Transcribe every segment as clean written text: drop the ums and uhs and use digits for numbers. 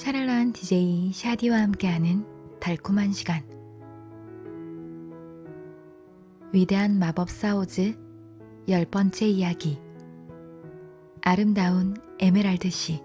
샤랄라한 DJ 샤디와 함께하는 달콤한 시간. 위대한 마법사 오즈 10번째 이야기. 아름다운 에메랄드 씨.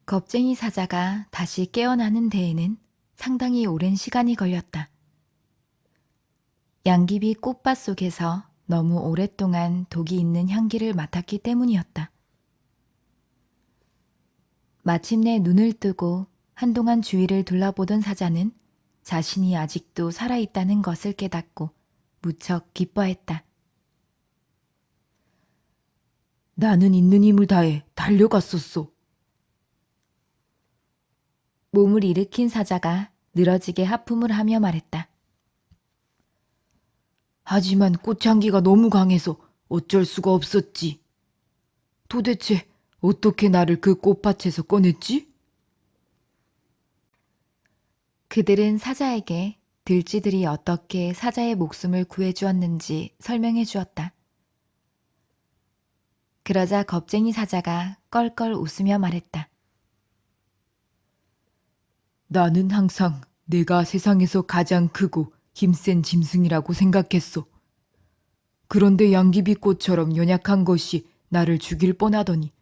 겁쟁이 사자가 다시 깨어나는 데에는 상당히 오랜 시간이 걸렸다. 양귀비 꽃밭 속에서 너무 오랫동안 독이 있는 향기를 맡았기 때문이었다. 마침내 눈을 뜨고 한동안 주위를 둘러보던 사자는 자신이 아직도 살아있다는 것을 깨닫고 무척 기뻐했다. 나는 있는 힘을 다해 달려갔었어. 몸을 일으킨 사자가 늘어지게 하품을 하며 말했다. 하지만 꽃향기가 너무 강해서 어쩔 수가 없었지. 도대체 어떻게 나를 그 꽃밭에서 꺼냈지? 그들은 사자에게 들쥐들이 어떻게 사자의 목숨을 구해주었는지 설명해 주었다. 그러자 겁쟁이 사자가 껄껄 웃으며 말했다. 나는 항상 내가 세상에서 가장 크고 힘센 짐승이라고 생각했어. 그런데 양귀비꽃처럼 연약한 것이 나를 죽일 뻔하더니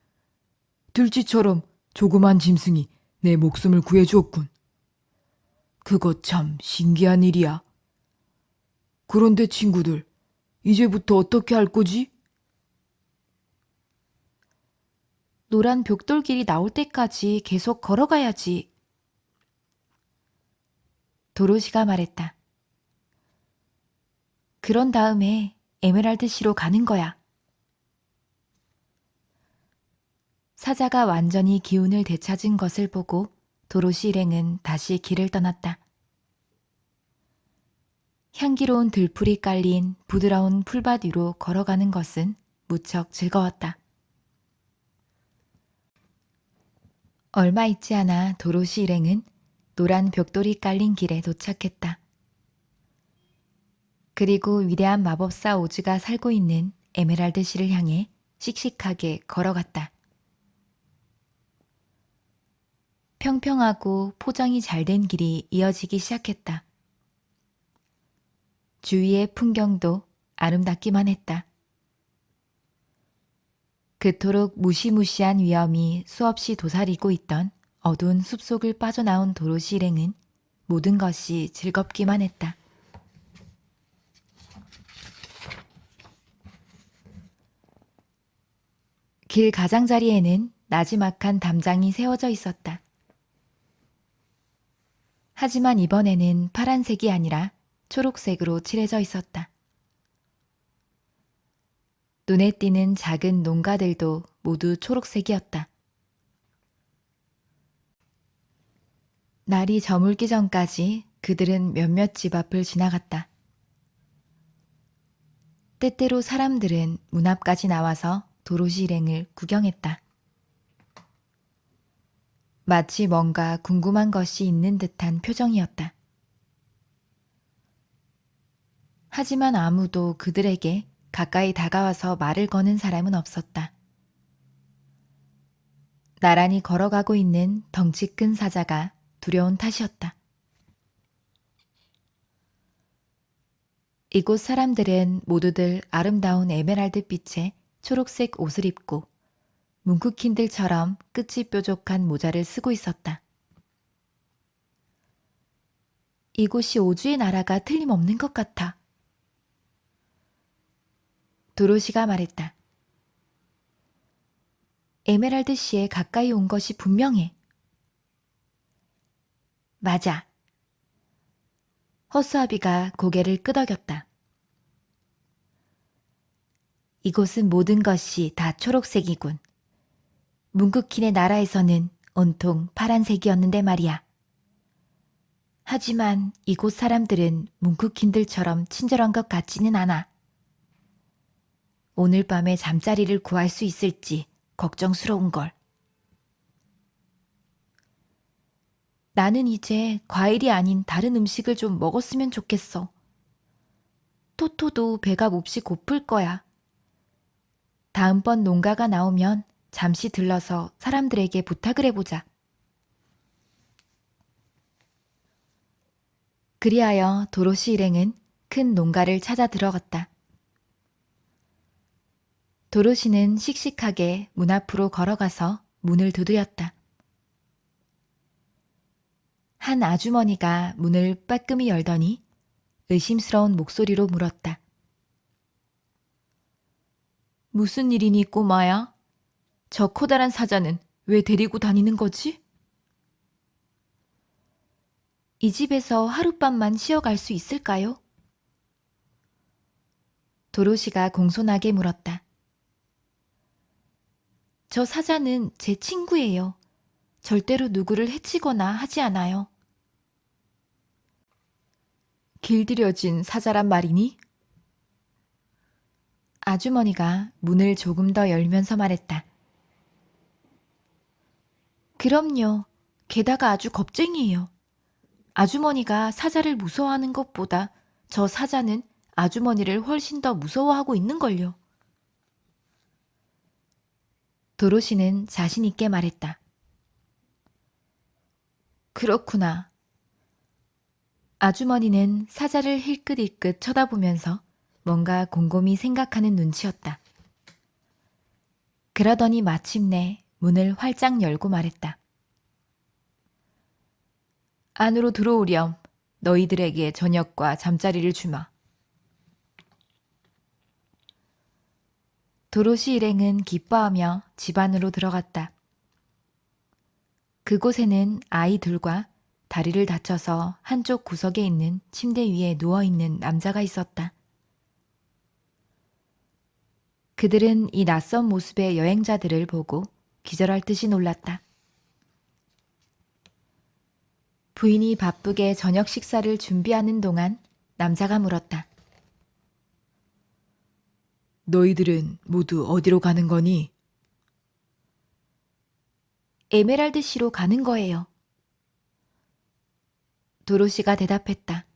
들쥐처럼 조그만 짐승이 내 목숨을 구해주었군. 그거 참 신기한 일이야. 그런데 친구들, 이제부터 어떻게 할 거지? 노란 벽돌길이 나올 때까지 계속 걸어가야지. 도로시가 말했다. 그런 다음에 에메랄드 시로 가는 거야. 사자가 완전히 기운을 되찾은 것을 보고 도로시 일행은 다시 길을 떠났다. 향기로운 들풀이 깔린 부드러운 풀밭 위로 걸어가는 것은 무척 즐거웠다. 얼마 있지 않아 도로시 일행은 노란 벽돌이 깔린 길에 도착했다. 그리고 위대한 마법사 오즈가 살고 있는 에메랄드 시를 향해 씩씩하게 걸어갔다. 평평하고 포장이 잘 된 길이 이어지기 시작했다. 주위의 풍경도 아름답기만 했다. 그토록 무시무시한 위험이 수없이 도사리고 있던 어두운 숲속을 빠져나온 도로시 일행은 모든 것이 즐겁기만 했다. 길 가장자리에는 나지막한 담장이 세워져 있었다. 하지만 이번에는 파란색이 아니라 초록색으로 칠해져 있었다. 눈에 띄는 작은 농가들도 모두 초록색이었다. 날이 저물기 전까지 그들은 몇몇 집 앞을 지나갔다. 때때로 사람들은 문 앞까지 나와서 도로시 일행을 구경했다. 마치 뭔가 궁금한 것이 있는 듯한 표정이었다. 하지만 아무도 그들에게 가까이 다가와서 말을 거는 사람은 없었다. 나란히 걸어가고 있는 덩치 큰 사자가 두려운 탓이었다. 이곳 사람들은 모두들 아름다운 에메랄드 빛의 초록색 옷을 입고 뭉크킨들처럼 끝이 뾰족한 모자를 쓰고 있었다. 이곳이 오즈의 나라가 틀림없는 것 같아. 도로시가 말했다. 에메랄드 시에 가까이 온 것이 분명해. 맞아. 허수아비가 고개를 끄덕였다. 이곳은 모든 것이 다 초록색이군. 뭉크킨의 나라에서는 온통 파란색이었는데 말이야. 하지만 이곳 사람들은 뭉크킨들처럼 친절한 것 같지는 않아. 오늘 밤에 잠자리를 구할 수 있을지 걱정스러운걸. 나는 이제 과일이 아닌 다른 음식을 좀 먹었으면 좋겠어. 토토도 배가 몹시 고플 거야. 다음번 농가가 나오면 잠시 들러서 사람들에게 부탁을 해보자. 그리하여 도로시 일행은 큰 농가를 찾아 들어갔다. 도로시는 씩씩하게 문 앞으로 걸어가서 문을 두드렸다. 한 아주머니가 문을 빠끔히 열더니 의심스러운 목소리로 물었다. 무슨 일이니 꼬마야? 저 커다란 사자는 왜 데리고 다니는 거지? 이 집에서 하룻밤만 쉬어갈 수 있을까요? 도로시가 공손하게 물었다. 저 사자는 제 친구예요. 절대로 누구를 해치거나 하지 않아요. 길들여진 사자란 말이니? 아주머니가 문을 조금 더 열면서 말했다. 그럼요. 게다가 아주 겁쟁이에요. 아주머니가 사자를 무서워하는 것보다 저 사자는 아주머니를 훨씬 더 무서워하고 있는걸요. 도로시는 자신 있게 말했다. 그렇구나. 아주머니는 사자를 힐끗힐끗 쳐다보면서 뭔가 곰곰이 생각하는 눈치였다. 그러더니 마침내 문을 활짝 열고 말했다. 안으로 들어오렴. 너희들에게 저녁과 잠자리를 주마. 도로시 일행은 기뻐하며 집 안으로 들어갔다. 그곳에는 아이들과 다리를 다쳐서 한쪽 구석에 있는 침대 위에 누워있는 남자가 있었다. 그들은 이 낯선 모습의 여행자들을 보고 기절할 듯이 놀랐다. 부인이 바쁘게 저녁 식사를 준비하는 동안 남자가 물었다. 너희들은 모두 어디로 가는 거니? 에메랄드 시로 가는 거예요. 도로시가 대답했다.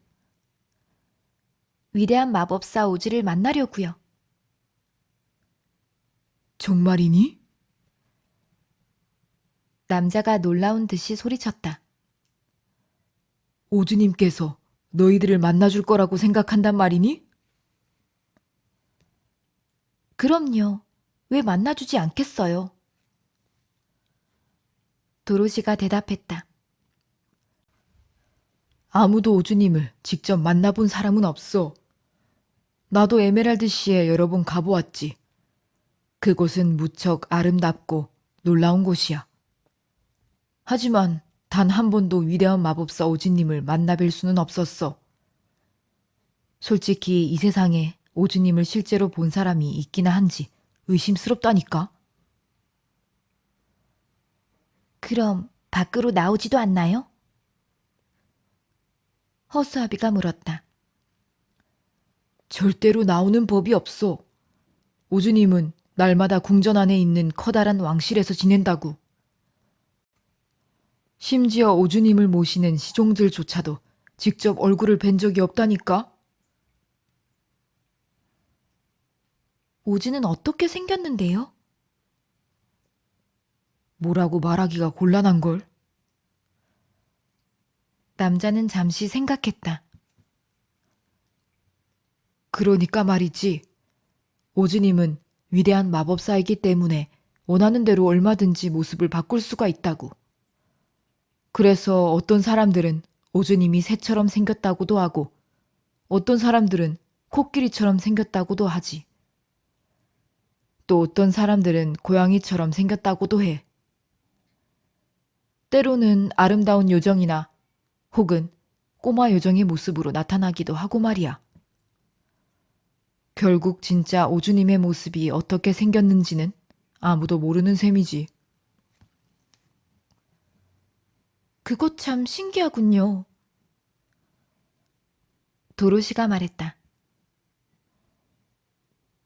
위대한 마법사 오즈를 만나려고요. 정말이니? 남자가 놀라운 듯이 소리쳤다. 오즈님께서 너희들을 만나줄 거라고 생각한단 말이니? 그럼요. 왜 만나주지 않겠어요? 도로시가 대답했다. 아무도 오즈님을 직접 만나본 사람은 없어. 나도 에메랄드시에 여러 번 가보았지. 그곳은 무척 아름답고 놀라운 곳이야. 하지만 단 한 번도 위대한 마법사 오즈님을 만나뵐 수는 없었어. 솔직히 이 세상에 오즈님을 실제로 본 사람이 있기나 한지 의심스럽다니까. 그럼 밖으로 나오지도 않나요? 허수아비가 물었다. 절대로 나오는 법이 없어. 오즈님은 날마다 궁전 안에 있는 커다란 왕실에서 지낸다고. 심지어 오즈님을 모시는 시종들조차도 직접 얼굴을 뵌 적이 없다니까? 오즈는 어떻게 생겼는데요? 뭐라고 말하기가 곤란한걸? 남자는 잠시 생각했다. 그러니까 말이지. 오즈님은 위대한 마법사이기 때문에 원하는 대로 얼마든지 모습을 바꿀 수가 있다고. 그래서 어떤 사람들은 오즈님이 새처럼 생겼다고도 하고 어떤 사람들은 코끼리처럼 생겼다고도 하지. 또 어떤 사람들은 고양이처럼 생겼다고도 해. 때로는 아름다운 요정이나 혹은 꼬마 요정의 모습으로 나타나기도 하고 말이야. 결국 진짜 오주님의 모습이 어떻게 생겼는지는 아무도 모르는 셈이지. 그것 참 신기하군요. 도로시가 말했다.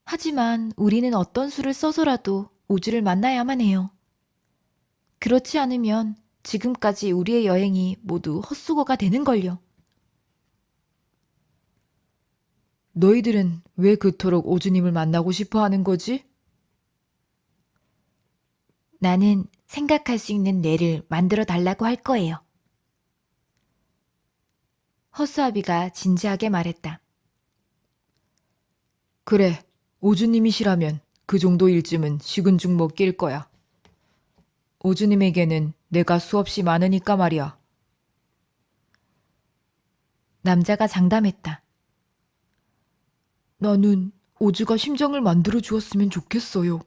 하지만 우리는 어떤 수를 써서라도 오즈를 만나야만 해요. 그렇지 않으면 지금까지 우리의 여행이 모두 헛수고가 되는걸요. 너희들은 왜 그토록 오주님을 만나고 싶어 하는 거지? 나는 생각할 수 있는 뇌를 만들어 달라고 할 거예요. 허수아비가 진지하게 말했다. 그래, 오주님이시라면 그 정도 일쯤은 식은 죽 먹기일 거야. 오주님에게는 내가 수없이 많으니까 말이야. 남자가 장담했다. 나는 오주가 심장을 만들어 주었으면 좋겠어요.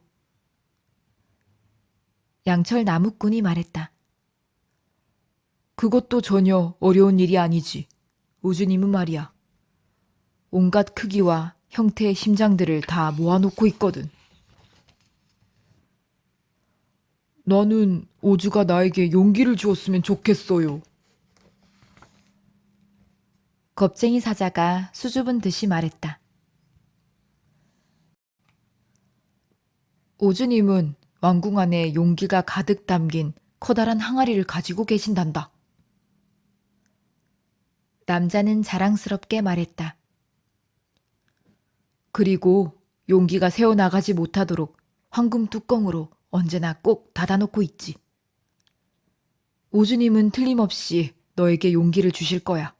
양철 나무꾼이 말했다. 그것도 전혀 어려운 일이 아니지. 오주님은 말이야. 온갖 크기와 형태의 심장들을 다 모아놓고 있거든. 나는 오주가 나에게 용기를 주었으면 좋겠어요. 겁쟁이 사자가 수줍은 듯이 말했다. 오주님은 왕궁 안에 용기가 가득 담긴 커다란 항아리를 가지고 계신단다. 남자는 자랑스럽게 말했다. 그리고 용기가 새어나가지 못하도록 황금 뚜껑으로 언제나 꼭 닫아놓고 있지. 오주님은 틀림없이 너에게 용기를 주실 거야.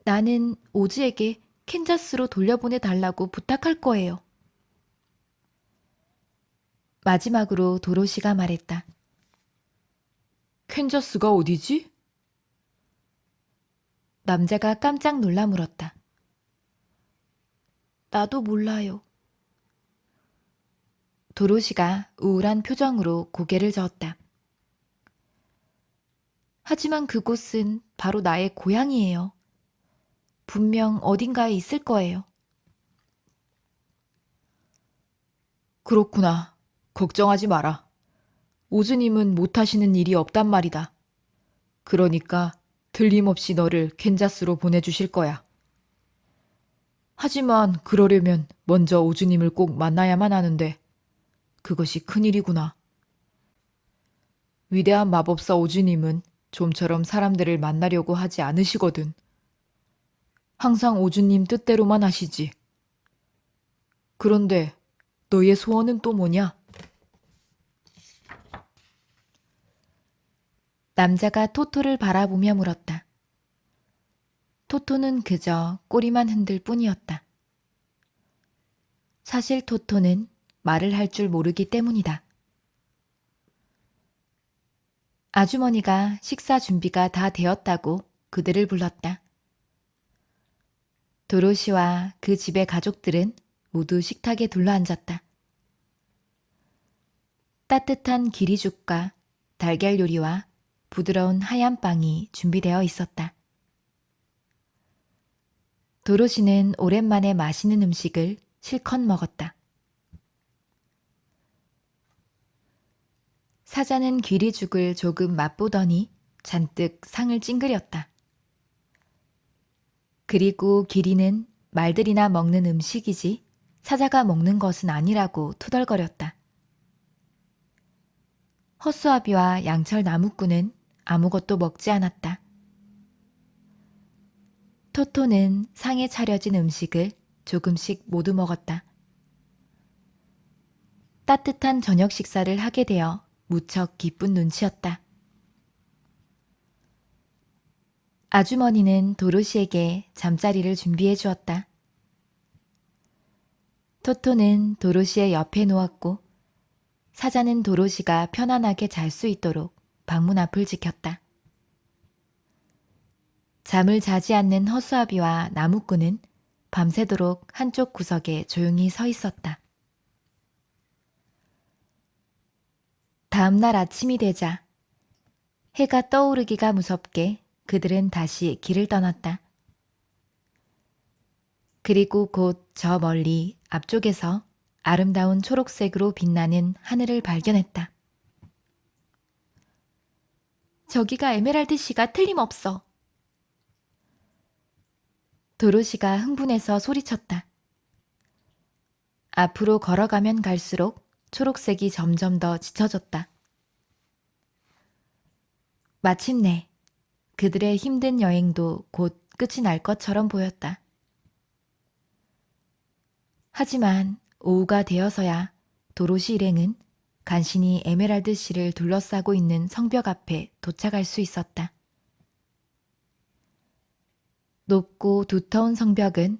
나는 오즈에게 캔자스로 돌려보내달라고 부탁할 거예요. 마지막으로 도로시가 말했다. 캔자스가 어디지? 남자가 깜짝 놀라 물었다. 나도 몰라요. 도로시가 우울한 표정으로 고개를 저었다. 하지만 그곳은 바로 나의 고향이에요. 분명 어딘가에 있을 거예요. 그렇구나. 걱정하지 마라. 오즈님은 못하시는 일이 없단 말이다. 그러니까 틀림없이 너를 캔자스로 보내주실 거야. 하지만 그러려면 먼저 오주님을 꼭 만나야만 하는데 그것이 큰일이구나. 위대한 마법사 오주님은 좀처럼 사람들을 만나려고 하지 않으시거든. 항상 오주님 뜻대로만 하시지. 그런데 너의 소원은 또 뭐냐? 남자가 토토를 바라보며 물었다. 토토는 그저 꼬리만 흔들 뿐이었다. 사실 토토는 말을 할 줄 모르기 때문이다. 아주머니가 식사 준비가 다 되었다고 그들을 불렀다. 도로시와 그 집의 가족들은 모두 식탁에 둘러앉았다. 따뜻한 기리죽과 달걀 요리와 부드러운 하얀 빵이 준비되어 있었다. 도로시는 오랜만에 맛있는 음식을 실컷 먹었다. 사자는 귀리죽을 조금 맛보더니 잔뜩 상을 찡그렸다. 그리고 기리는 말들이나 먹는 음식이지 사자가 먹는 것은 아니라고 투덜거렸다. 허수아비와 양철 나무꾼은 아무것도 먹지 않았다. 토토는 상에 차려진 음식을 조금씩 모두 먹었다. 따뜻한 저녁 식사를 하게 되어 무척 기쁜 눈치였다. 아주머니는 도로시에게 잠자리를 준비해 주었다. 토토는 도로시의 옆에 누웠고 사자는 도로시가 편안하게 잘 수 있도록 방문 앞을 지켰다. 잠을 자지 않는 허수아비와 나무꾼은 밤새도록 한쪽 구석에 조용히 서 있었다. 다음 날 아침이 되자 해가 떠오르기가 무섭게 그들은 다시 길을 떠났다. 그리고 곧 저 멀리 앞쪽에서 아름다운 초록색으로 빛나는 하늘을 발견했다. 저기가 에메랄드 씨가 틀림없어. 도로시가 흥분해서 소리쳤다. 앞으로 걸어가면 갈수록 초록색이 점점 더 짙어졌다. 마침내 그들의 힘든 여행도 곧 끝이 날 것처럼 보였다. 하지만 오후가 되어서야 도로시 일행은 간신히 에메랄드 씨를 둘러싸고 있는 성벽 앞에 도착할 수 있었다. 높고 두터운 성벽은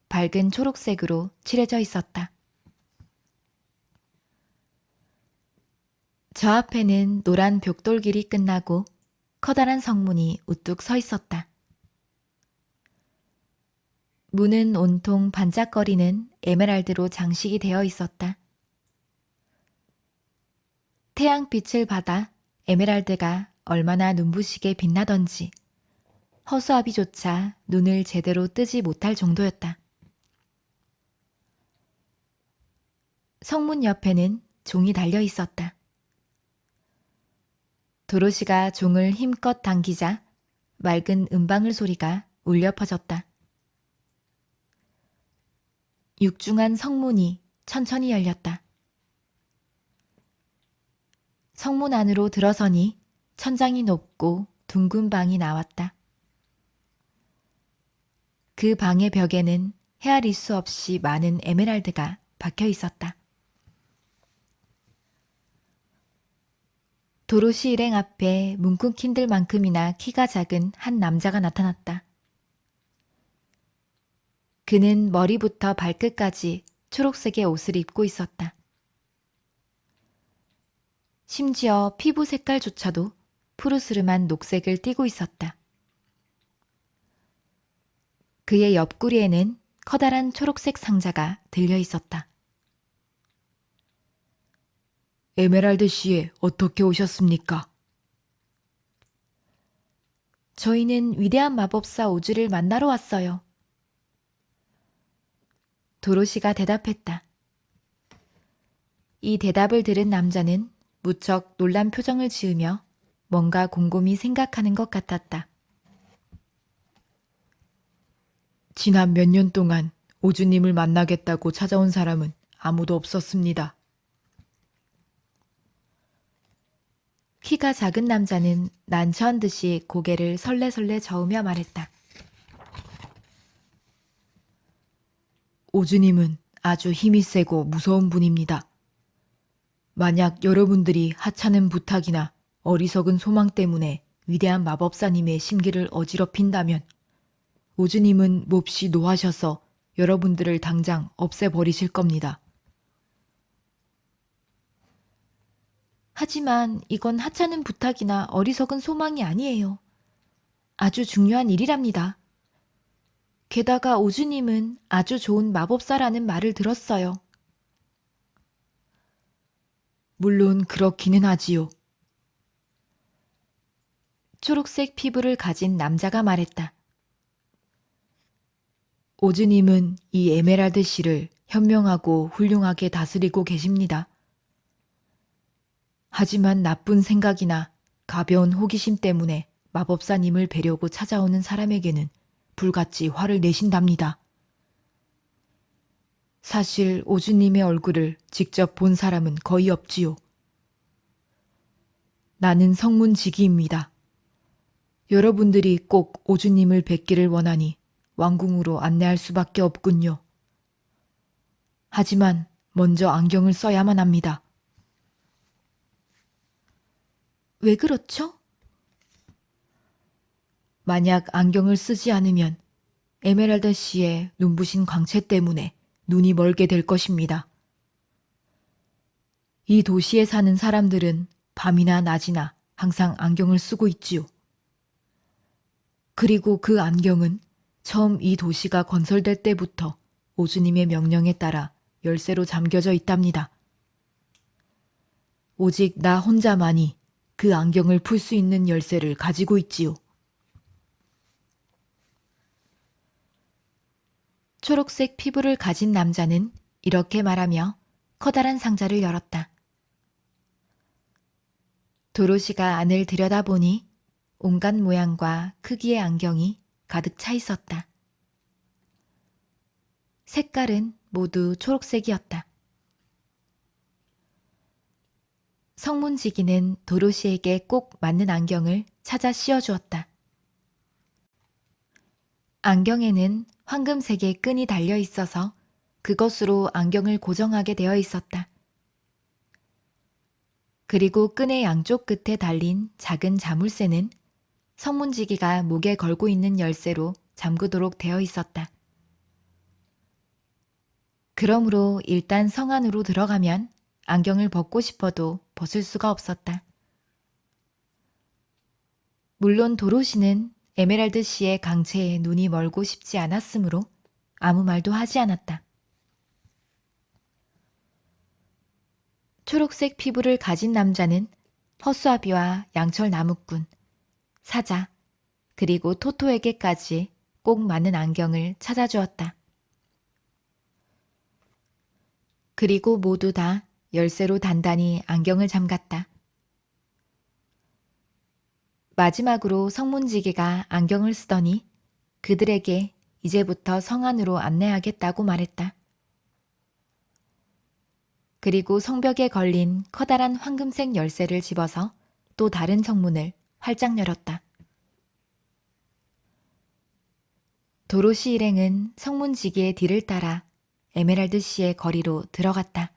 밝은 초록색으로 칠해져 있었다. 저 앞에는 노란 벽돌길이 끝나고 커다란 성문이 우뚝 서 있었다. 문은 온통 반짝거리는 에메랄드로 장식이 되어 있었다. 태양빛을 받아 에메랄드가 얼마나 눈부시게 빛나던지 허수아비조차 눈을 제대로 뜨지 못할 정도였다. 성문 옆에는 종이 달려 있었다. 도로시가 종을 힘껏 당기자 맑은 음방울 소리가 울려 퍼졌다. 육중한 성문이 천천히 열렸다. 성문 안으로 들어서니 천장이 높고 둥근 방이 나왔다. 그 방의 벽에는 헤아릴 수 없이 많은 에메랄드가 박혀 있었다. 도로시 일행 앞에 문쿵킨들만큼이나 키가 작은 한 남자가 나타났다. 그는 머리부터 발끝까지 초록색의 옷을 입고 있었다. 심지어 피부 색깔조차도 푸르스름한 녹색을 띠고 있었다. 그의 옆구리에는 커다란 초록색 상자가 들려 있었다. 에메랄드 씨에 어떻게 오셨습니까? 저희는 위대한 마법사 오즈를 만나러 왔어요. 도로시가 대답했다. 이 대답을 들은 남자는 무척 놀란 표정을 지으며 뭔가 곰곰이 생각하는 것 같았다. 지난 몇 년 동안 오주님을 만나겠다고 찾아온 사람은 아무도 없었습니다. 키가 작은 남자는 난처한 듯이 고개를 설레설레 저으며 말했다. 오주님은 아주 힘이 세고 무서운 분입니다. 만약 여러분들이 하찮은 부탁이나 어리석은 소망 때문에 위대한 마법사님의 심기를 어지럽힌다면 오주님은 몹시 노하셔서 여러분들을 당장 없애버리실 겁니다. 하지만 이건 하찮은 부탁이나 어리석은 소망이 아니에요. 아주 중요한 일이랍니다. 게다가 오주님은 아주 좋은 마법사라는 말을 들었어요. 물론 그렇기는 하지요. 초록색 피부를 가진 남자가 말했다. 오즈님은 이 에메랄드 씨를 현명하고 훌륭하게 다스리고 계십니다. 하지만 나쁜 생각이나 가벼운 호기심 때문에 마법사님을 뵈려고 찾아오는 사람에게는 불같이 화를 내신답니다. 사실 오주님의 얼굴을 직접 본 사람은 거의 없지요. 나는 성문지기입니다. 여러분들이 꼭 오주님을 뵙기를 원하니 왕궁으로 안내할 수밖에 없군요. 하지만 먼저 안경을 써야만 합니다. 왜 그렇죠? 만약 안경을 쓰지 않으면 에메랄드 씨의 눈부신 광채 때문에 눈이 멀게 될 것입니다. 이 도시에 사는 사람들은 밤이나 낮이나 항상 안경을 쓰고 있지요. 그리고 그 안경은 처음 이 도시가 건설될 때부터 오주님의 명령에 따라 열쇠로 잠겨져 있답니다. 오직 나 혼자만이 그 안경을 풀 수 있는 열쇠를 가지고 있지요. 초록색 피부를 가진 남자는 이렇게 말하며 커다란 상자를 열었다. 도로시가 안을 들여다보니 온갖 모양과 크기의 안경이 가득 차 있었다. 색깔은 모두 초록색이었다. 성문지기는 도로시에게 꼭 맞는 안경을 찾아 씌워주었다. 안경에는 황금색의 끈이 달려 있어서 그것으로 안경을 고정하게 되어 있었다. 그리고 끈의 양쪽 끝에 달린 작은 자물쇠는 성문지기가 목에 걸고 있는 열쇠로 잠그도록 되어 있었다. 그러므로 일단 성 안으로 들어가면 안경을 벗고 싶어도 벗을 수가 없었다. 물론 도로시는 에메랄드 씨의 강체에 눈이 멀고 싶지 않았으므로 아무 말도 하지 않았다. 초록색 피부를 가진 남자는 허수아비와 양철 나무꾼, 사자, 그리고 토토에게까지 꼭 맞는 안경을 찾아주었다. 그리고 모두 다 열쇠로 단단히 안경을 잠갔다. 마지막으로 성문지기가 안경을 쓰더니 그들에게 이제부터 성 안으로 안내하겠다고 말했다. 그리고 성벽에 걸린 커다란 황금색 열쇠를 집어서 또 다른 성문을 활짝 열었다. 도로시 일행은 성문지기의 뒤를 따라 에메랄드 씨의 거리로 들어갔다.